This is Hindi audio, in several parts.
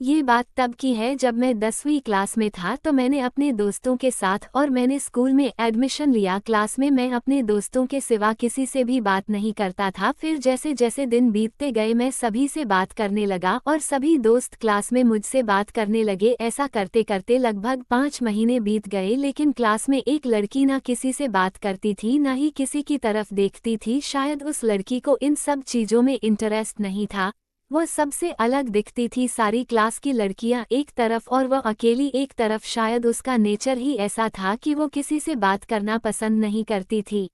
ये बात तब की है जब मैं 10वीं क्लास में था, तो मैंने अपने दोस्तों के साथ और मैंने स्कूल में एडमिशन लिया। क्लास में मैं अपने दोस्तों के सिवा किसी से भी बात नहीं करता था। फिर जैसे जैसे दिन बीतते गए मैं सभी से बात करने लगा और सभी दोस्त क्लास में मुझसे बात करने लगे। ऐसा करते करते लगभग 5 महीने बीत गए, लेकिन क्लास में एक लड़की ना किसी से बात करती थी, ना ही किसी की तरफ देखती थी। शायद उस लड़की को इन सब चीज़ों में इंटरेस्ट नहीं था। वह सबसे अलग दिखती थी, सारी क्लास की लड़कियां एक तरफ और वह अकेली एक तरफ। शायद उसका नेचर ही ऐसा था कि वो किसी से बात करना पसंद नहीं करती थी।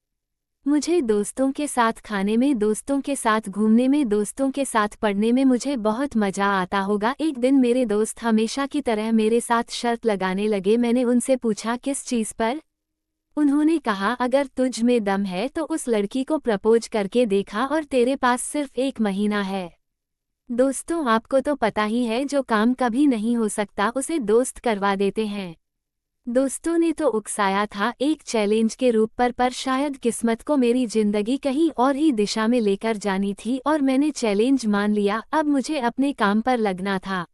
मुझे दोस्तों के साथ खाने में, दोस्तों के साथ घूमने में, दोस्तों के साथ पढ़ने में मुझे बहुत मज़ा आता होगा। एक दिन मेरे दोस्त हमेशा की तरह मेरे साथ शर्त लगाने लगे। मैंने उनसे पूछा, किस चीज़ पर? उन्होंने कहा, अगर तुझ में दम है तो उस लड़की को प्रपोज करके देखा, और तेरे पास सिर्फ 1 महीना है। दोस्तों, आपको तो पता ही है, जो काम कभी नहीं हो सकता उसे दोस्त करवा देते हैं। दोस्तों ने तो उकसाया था एक चैलेंज के रूप पर शायद किस्मत को मेरी जिंदगी कहीं और ही दिशा में लेकर जानी थी और मैंने चैलेंज मान लिया। अब मुझे अपने काम पर लगना था।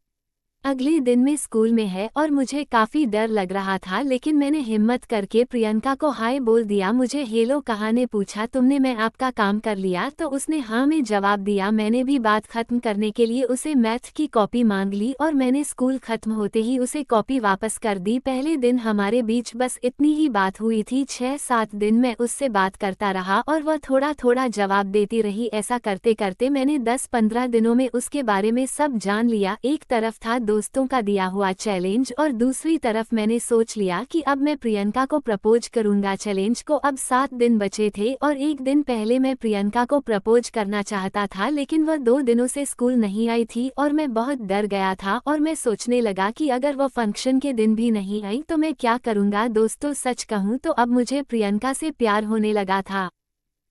अगले दिन में स्कूल में है और मुझे काफ़ी डर लग रहा था, लेकिन मैंने हिम्मत करके प्रियंका को हाय बोल दिया। मुझे हेलो कहा ने पूछा, तुमने मैं आपका काम कर लिया? तो उसने हाँ में जवाब दिया। मैंने भी बात खत्म करने के लिए उसे मैथ की कॉपी मांग ली और मैंने स्कूल खत्म होते ही उसे कॉपी वापस कर दी। पहले दिन हमारे बीच बस इतनी ही बात हुई थी। 6-7 दिन मैं उससे बात करता रहा और वह थोड़ा थोड़ा जवाब देती रही। ऐसा करते करते मैंने 10-15 दिनों में उसके बारे में सब जान लिया। एक तरफ था दोस्तों का दिया हुआ चैलेंज और दूसरी तरफ मैंने सोच लिया कि अब मैं प्रियंका को प्रपोज करूंगा। चैलेंज को अब 7 दिन बचे थे और एक दिन पहले मैं प्रियंका को प्रपोज करना चाहता था, लेकिन वह 2 दिनों से स्कूल नहीं आई थी और मैं बहुत डर गया था और मैं सोचने लगा कि अगर वह फंक्शन के दिन भी नहीं आई तो मैं क्या करूंगा। दोस्तों, सच कहूं तो अब मुझे प्रियंका से प्यार होने लगा था।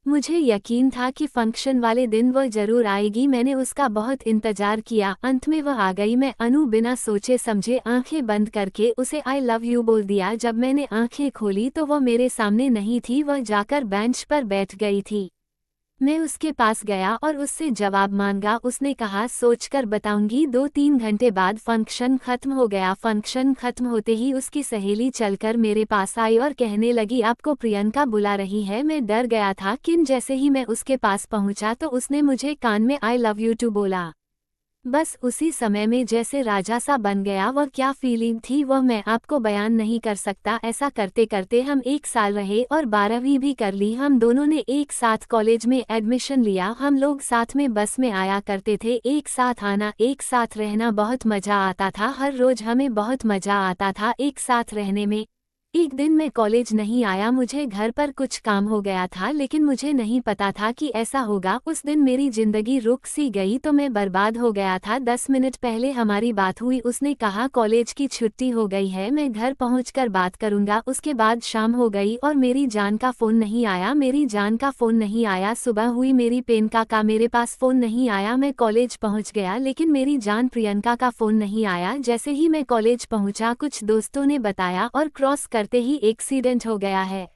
मुझे यकीन था कि फंक्शन वाले दिन वह जरूर आएगी। मैंने उसका बहुत इंतजार किया। अंत में वह आ गई। मैं बिना सोचे समझे आंखें बंद करके उसे आई लव यू बोल दिया। जब मैंने आंखें खोली तो वह मेरे सामने नहीं थी, वह जाकर बेंच पर बैठ गई थी। मैं उसके पास गया और उससे जवाब मांगा। उसने कहा, सोचकर बताऊंगी। 2-3 घंटे बाद फंक्शन खत्म हो गया। फंक्शन खत्म होते ही उसकी सहेली चलकर मेरे पास आई और कहने लगी, आपको प्रियंका बुला रही है। मैं डर गया था, किन जैसे ही मैं उसके पास पहुंचा तो उसने मुझे कान में आई लव यू टू बोला। बस उसी समय में जैसे राजा सा बन गया। वह क्या फीलिंग थी वह मैं आपको बयान नहीं कर सकता। ऐसा करते करते हम 1 साल रहे और 12वीं भी कर ली। हम दोनों ने एक साथ कॉलेज में एडमिशन लिया। हम लोग साथ में बस में आया करते थे, एक साथ आना, एक साथ रहना, बहुत मजा आता था। हर रोज हमें बहुत मजा आता था एक साथ रहने में। एक दिन मैं कॉलेज नहीं आया, मुझे घर पर कुछ काम हो गया था, लेकिन मुझे नहीं पता था कि ऐसा होगा। उस दिन मेरी जिंदगी रुक सी गई तो मैं बर्बाद हो गया था। 10 मिनट पहले हमारी बात हुई। उसने कहा, कॉलेज की छुट्टी हो गई है, मैं घर पहुंचकर बात करूंगा। उसके बाद शाम हो गई और मेरी जान का फ़ोन नहीं आया। मेरी जान का फ़ोन नहीं आया। सुबह हुई, मेरी प्रियंका का मेरे पास फ़ोन नहीं आया। मैं कॉलेज पहुंच गया, लेकिन मेरी जान प्रियंका का फ़ोन नहीं आया। जैसे ही मैं कॉलेज पहुंचा, कुछ दोस्तों ने बताया और क्रॉस करते ही एक्सीडेंट हो गया है।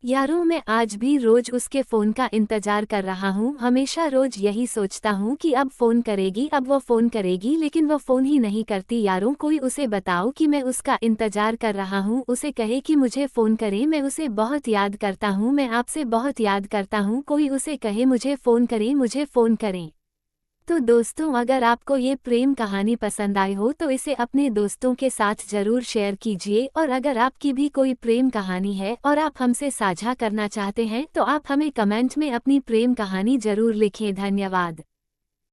यारों, मैं आज भी रोज उसके फ़ोन का इंतजार कर रहा हूँ। हमेशा रोज यही सोचता हूँ कि अब फ़ोन करेगी, अब वो फ़ोन करेगी, लेकिन वो फ़ोन ही नहीं करती। यारों, कोई उसे बताओ कि मैं उसका इंतजार कर रहा हूँ। उसे कहे कि मुझे फ़ोन करे, मैं उसे बहुत याद करता हूँ, मैं आपसे बहुत याद करता हूँ। कोई उसे कहे मुझे फ़ोन करें, मुझे फ़ोन करें। तो दोस्तों, अगर आपको ये प्रेम कहानी पसंद आई हो तो इसे अपने दोस्तों के साथ ज़रूर शेयर कीजिए। और अगर आपकी भी कोई प्रेम कहानी है और आप हमसे साझा करना चाहते हैं तो आप हमें कमेंट में अपनी प्रेम कहानी ज़रूर लिखें। धन्यवाद।